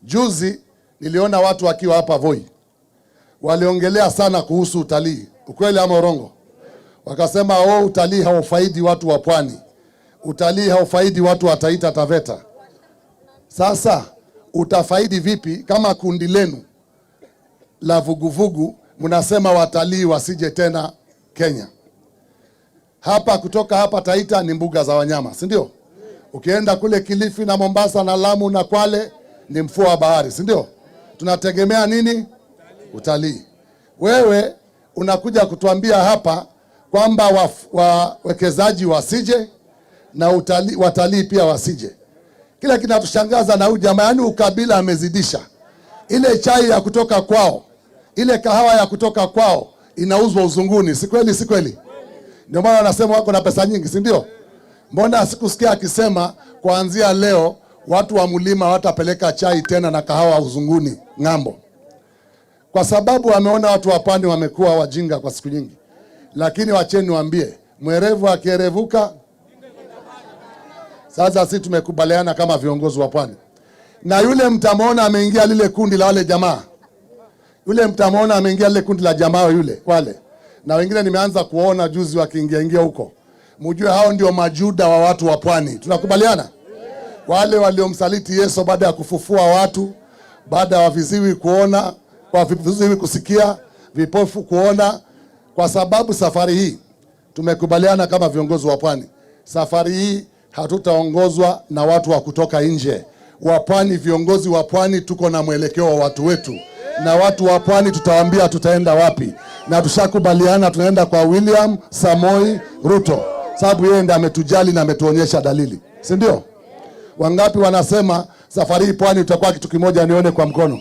Juzi niliona watu wakiwa hapa Voi. Waliongelea sana kuhusu utalii. Ukweli ama urongo? Wakasema utalii haufaidi watu wa pwani. Utalii haufaidi watu wa Taita Taveta. Sasa utafaidi vipi kama kundi lenu la vuguvugu mnasema watalii wasije tena Kenya? Hapa kutoka hapa Taita ni mbuga za wanyama, si ndio? Ukienda kule Kilifi na Mombasa na Lamu na Kwale ni mfuo wa bahari, si ndio? Tunategemea nini? Utalii. Wewe unakuja kutuambia hapa kwamba wawekezaji wasije na watalii pia wasije. Kila kinatushangaza na huyu jamaa, yani ukabila amezidisha. Ile chai ya kutoka kwao, ile kahawa ya kutoka kwao inauzwa uzunguni, si kweli? Si kweli? Ndio maana wanasema wako na pesa nyingi, si ndio? Mbona sikusikia akisema kuanzia leo watu wa mlima watapeleka chai tena na kahawa uzunguni ng'ambo? Kwa sababu wameona watu wa pwani wamekuwa wajinga kwa siku nyingi. Lakini wacheni waambie, mwerevu akierevuka. Sasa sisi tumekubaliana kama viongozi wa pwani. Na yule mtamwona ameingia lile kundi la wale jamaa. Yule mtamwona ameingia lile kundi la jamaa yule wale. Na wengine nimeanza kuona juzi wakiingia huko. Mjue hao ndio majuda wa watu wa pwani. Tunakubaliana? Wale waliomsaliti Yesu baada ya kufufua watu, baada ya viziwi kuona, kwa viziwi kusikia, vipofu kuona. Kwa sababu safari hii tumekubaliana kama viongozi wa pwani. Safari hii hatutaongozwa na watu wa kutoka nje. Wa pwani, viongozi wa pwani tuko na mwelekeo wa watu wetu. Na watu wa pwani tutawaambia tutaenda wapi. Na tushakubaliana tunaenda kwa William Samoei Ruto. Sababu yeye ndiye ametujali na ametuonyesha dalili. Si ndio? Wangapi wanasema safari hii pwani tutakuwa kitu kimoja, nione kwa mkono?